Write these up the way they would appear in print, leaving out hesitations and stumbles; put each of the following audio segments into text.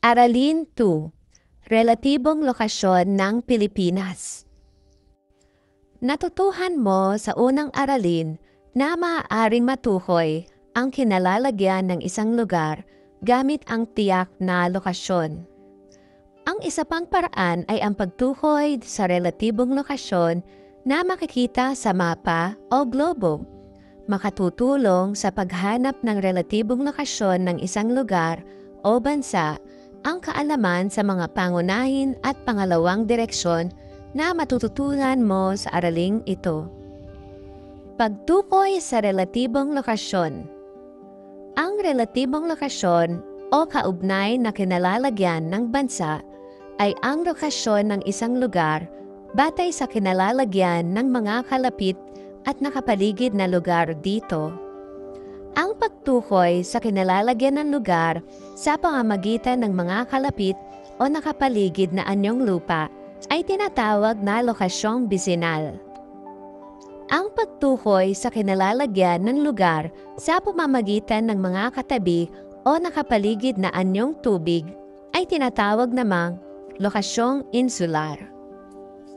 Aralin 2. Relatibong lokasyon ng Pilipinas. Natutuhan mo sa unang aralin na maaaring matukoy ang kinalalagyan ng isang lugar gamit ang tiyak na lokasyon. Ang isa pang paraan ay ang pagtukoy sa relatibong lokasyon na makikita sa mapa o globo. Makatutulong sa paghanap ng relatibong lokasyon ng isang lugar o bansa ang kaalaman sa mga pangunahin at pangalawang direksyon na matututunan mo sa araling ito. Pagtukoy sa relatibong lokasyon. Ang relatibong lokasyon o kaugnay na kinalalagyan ng bansa ay ang lokasyon ng isang lugar batay sa kinalalagyan ng mga kalapit at nakapaligid na lugar dito. Ang pagtukoy sa kinalalagyan ng lugar sa pamamagitan ng mga kalapit o nakapaligid na anyong lupa ay tinatawag na lokasyong bisinal. Ang pagtukoy sa kinalalagyan ng lugar sa pamamagitan ng mga katabi o nakapaligid na anyong tubig ay tinatawag namang lokasyong insular.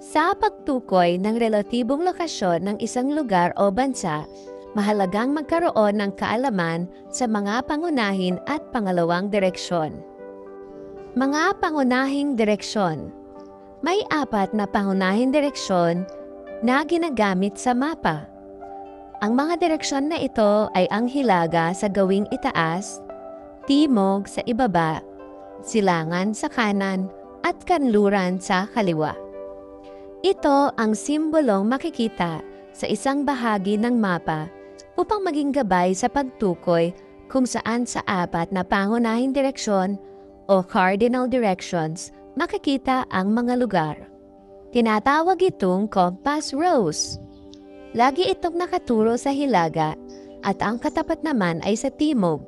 Sa pagtukoy ng relatibong lokasyon ng isang lugar o bansa, mahalagang magkaroon ng kaalaman sa mga pangunahin at pangalawang direksyon. Mga pangunahing direksyon. May 4 na pangunahing direksyon na ginagamit sa mapa. Ang mga direksyon na ito ay ang hilaga sa gawing itaas, timog sa ibaba, silangan sa kanan, at kanluran sa kaliwa. Ito ang simbolong makikita sa isang bahagi ng mapa upang maging gabay sa pagtukoy kung saan sa 4 na pangunahing direksyon o cardinal directions makikita ang mga lugar. Tinatawag itong compass rose. Lagi itong nakaturo sa hilaga at ang katapat naman ay sa timog.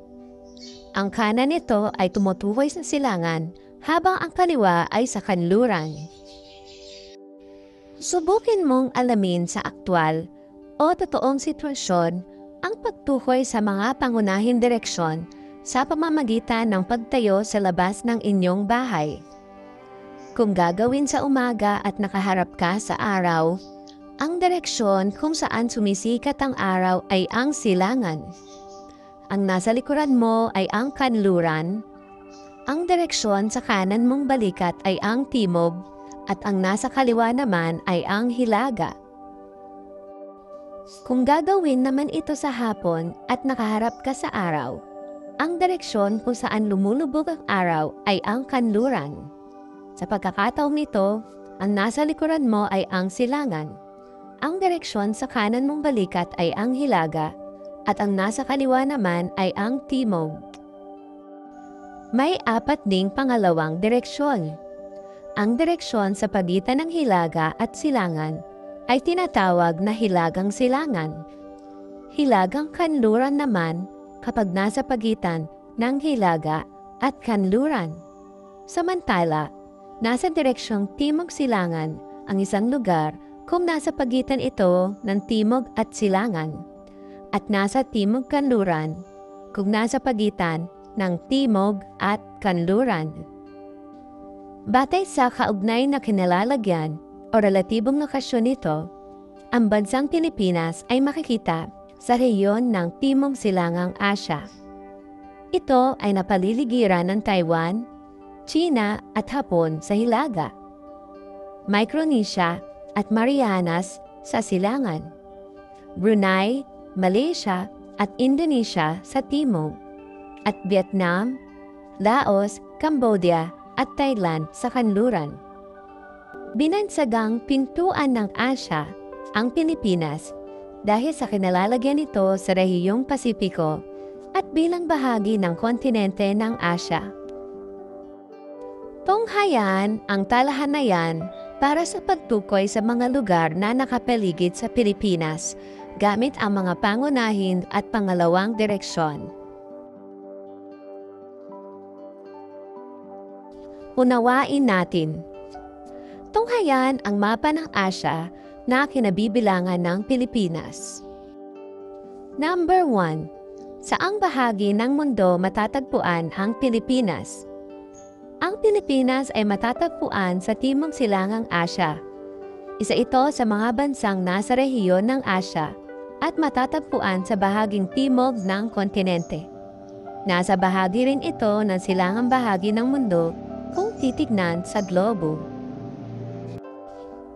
Ang kanan nito ay tumutukoy sa silangan habang ang kaliwa ay sa kanluran. Subukin mong alamin sa aktwal o totoong sitwasyon ang pagtukoy sa mga pangunahing direksyon sa pamamagitan ng pagtayo sa labas ng inyong bahay. Kung gagawin sa umaga at nakaharap ka sa araw, ang direksyon kung saan sumisikat ang araw ay ang silangan. Ang nasa likuran mo ay ang kanluran. Ang direksyon sa kanan mong balikat ay ang timog at ang nasa kaliwa naman ay ang hilaga. Kung gagawin naman ito sa hapon at nakaharap ka sa araw, ang direksyon kung saan lumulubog ang araw ay ang kanluran. Sa pagkakataong nito, ang nasa likuran mo ay ang silangan. Ang direksyon sa kanan mong balikat ay ang hilaga at ang nasa kaliwa naman ay ang timog. May 4 ding pangalawang direksyon. Ang direksyon sa pagitan ng hilaga at silangan ay tinatawag na hilagang silangan. Hilagang kanluran naman kapag nasa pagitan ng hilaga at kanluran. Samantala, nasa direksyong timog silangan ang isang lugar kung nasa pagitan ito ng timog at silangan, at nasa timog kanluran kung nasa pagitan ng timog at kanluran. Batay sa kaugnay na kinalalagyan o relatibong lokasyon nito, ang bansang Pilipinas ay makikita sa rehiyon ng Timog Silangang Asya. Ito ay napaliligiran ng Taiwan, China at Hapon sa hilaga, Micronesia at Marianas sa silangan, Brunei, Malaysia at Indonesia sa timog, at Vietnam, Laos, Cambodia at Thailand sa kanluran. Binansagang pintuan ng Asya ang Pilipinas dahil sa kinalalagyan nito sa rehiyong Pasipiko at bilang bahagi ng kontinente ng Asya. Tunghayan ang talahanayan para sa pagtukoy sa mga lugar na nakapaligid sa Pilipinas gamit ang mga pangunahin at pangalawang direksyon. Unawain natin. Tunghayan ang mapa ng Asya na kinabibilangan ng Pilipinas. Number 1. Saang bahagi ng mundo matatagpuan ang Pilipinas? Ang Pilipinas ay matatagpuan sa Timog Silangang Asya. Isa ito sa mga bansang nasa rehiyon ng Asya at matatagpuan sa bahaging timog ng kontinente. Nasa bahagi rin ito ng silangang bahagi ng mundo kung titignan sa globo.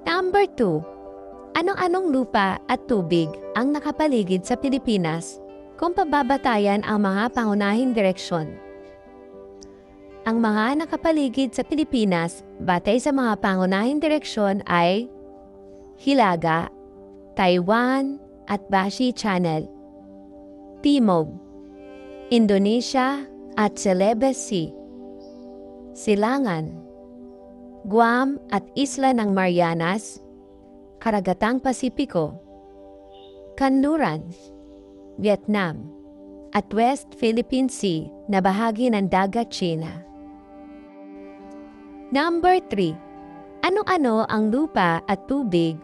Number 2. Anong-anong lupa at tubig ang nakapaligid sa Pilipinas kung pababatayan ang mga pangunahing direksyon? Ang mga nakapaligid sa Pilipinas batay sa mga pangunahing direksyon ay Hilaga, Taiwan at Bashi Channel. Timog, Indonesia at Celebes Sea. Silangan, Guam at Isla ng Marianas, Karagatang Pasipiko. Kanluran, Vietnam at West Philippine Sea na bahagi ng dagat China. Number 3. Ano-ano ang lupa at tubig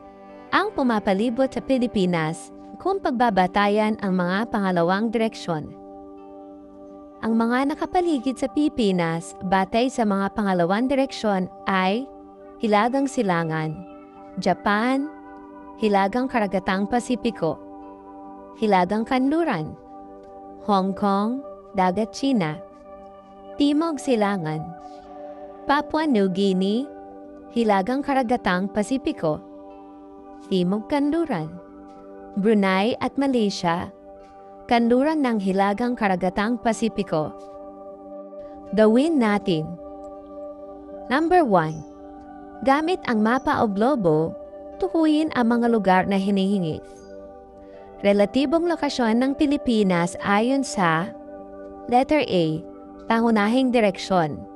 ang pumapalibot sa Pilipinas kung pagbabatayan ang mga pangalawang direksyon? Ang mga nakapaligid sa Pilipinas batay sa mga pangalawang direksyon ay Hilagang Silangan, Japan, Hilagang Karagatang Pasipiko, Hilagang Kanluran, Hong Kong, Dagat China, Timog Silangan, Papua New Guinea, Hilagang Karagatang Pasipiko, Timog Kanluran, Brunei at Malaysia, kanluran ng Hilagang Karagatang Pasipiko. Gawin natin. Number 1. Gamit ang mapa o globo, tukuyin ang mga lugar na hinihingi. Relatibong lokasyon ng Pilipinas ayon sa letter A, pangunahing direksyon,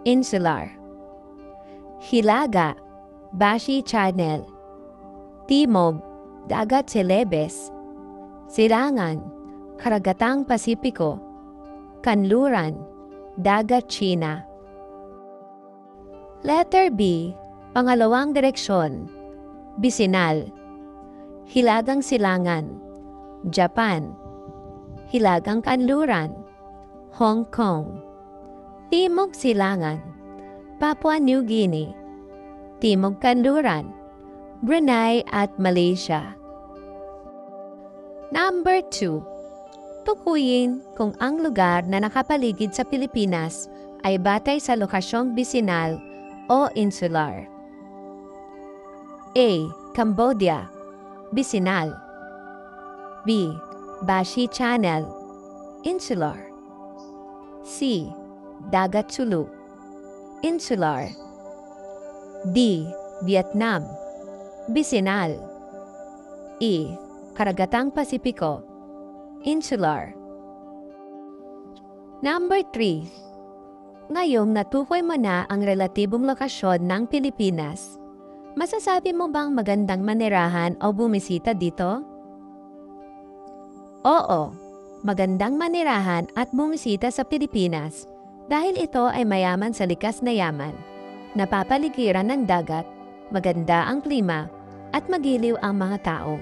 insular. Hilaga, Bashi Channel. Timog, Dagat Celebes. Silangan, Karagatang Pasipiko. Kanluran, Dagat China. Letter B, pangalawang direksyon, Bisinal. Hilagang Silangan, Japan. Hilagang Kanluran, Hong Kong. Timog Silangan, Papua New Guinea. Timog Kanluran, Brunei at Malaysia. Number 2. Tukuyin kung ang lugar na nakapaligid sa Pilipinas ay batay sa lokasyong bisinal o insular. A. Cambodia, bisinal. B. Bashi Channel, insular. C. Dagat Sulu, insular. D. Vietnam, bisinal. E. Karagatang Pasipiko, insular. Number 3. Ngayong natukoy mo na ang relatibong lokasyon ng Pilipinas, masasabi mo bang magandang manirahan o bumisita dito? Oo, magandang manirahan at bumisita sa Pilipinas dahil ito ay mayaman sa likas na yaman, napapaligiran ng dagat, maganda ang klima, at magiliw ang mga tao.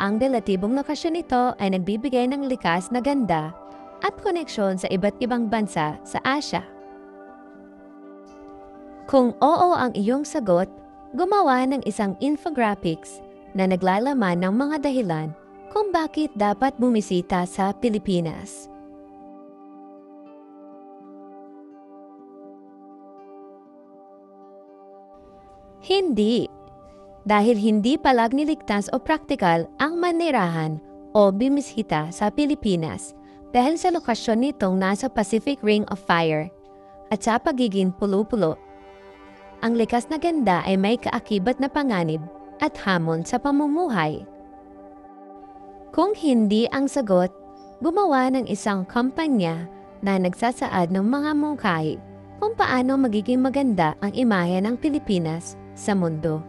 Ang relatibong lokasyon nito ay nagbibigay ng likas na ganda at koneksyon sa iba't ibang bansa sa Asya. Kung oo ang iyong sagot, gumawa ng isang infographics na naglalaman ng mga dahilan kung bakit dapat bumisita sa Pilipinas. Hindi. Dahil hindi palaging ligtas o praktikal ang manirahan o bimisita sa Pilipinas dahil sa lokasyon nitong nasa Pacific Ring of Fire at sa pagiging pulo-pulo. Ang likas na ganda ay may kaakibat na panganib at hamon sa pamumuhay. Kung hindi ang sagot, gumawa ng isang kumpanya na nagsasaad ng mga mungkahi kung paano magiging maganda ang imahe ng Pilipinas sa mundo.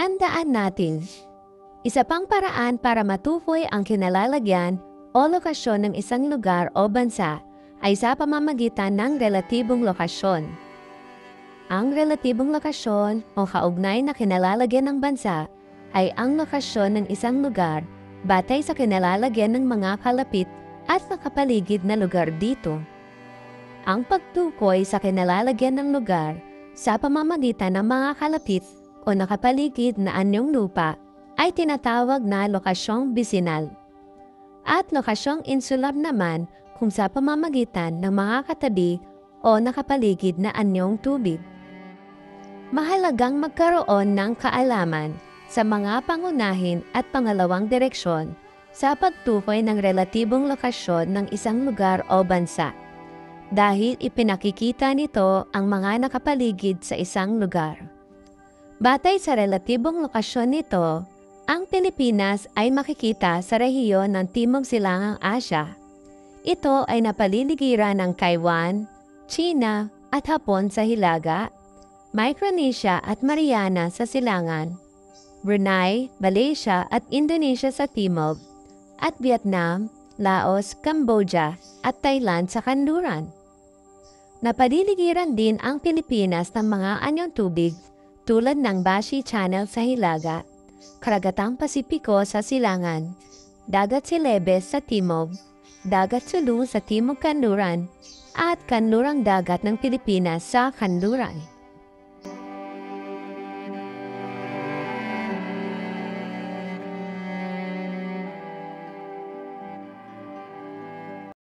Tandaan natin, isa pang paraan para matukoy ang kinalalagyan o lokasyon ng isang lugar o bansa ay sa pamamagitan ng relatibong lokasyon. Ang relatibong lokasyon o kaugnay na kinalalagyan ng bansa ay ang lokasyon ng isang lugar batay sa kinalalagyan ng mga kalapit at nakapaligid na lugar dito. Ang pagtukoy sa kinalalagyan ng lugar sa pamamagitan ng mga kalapit o nakapaligid na anyong lupa ay tinatawag na lokasyong bisinal. At lokasyong insular naman kung sa pamamagitan ng mga katabi o nakapaligid na anyong tubig. Mahalagang magkaroon ng kaalaman sa mga pangunahin at pangalawang direksyon sa pagtukoy ng relatibong lokasyon ng isang lugar o bansa, dahil ipinakikita nito ang mga nakapaligid sa isang lugar. Batay sa relatibong lokasyon nito, ang Pilipinas ay makikita sa rehiyon ng Timog Silangang Asya. Ito ay napaliligiran ng Taiwan, China at Hapon sa hilaga, Micronesia at Mariana sa silangan, Brunei, Malaysia at Indonesia sa timog, at Vietnam, Laos, Cambodia at Thailand sa kanluran. Napaliligiran din ang Pilipinas ng mga anyong tubig tulad ng Bashi Channel sa hilaga, Karagatang Pasipiko sa silangan, Dagat Celebes sa timog, Dagat Sulu sa timog kanluran, at kanlurang dagat ng Pilipinas sa kanluran.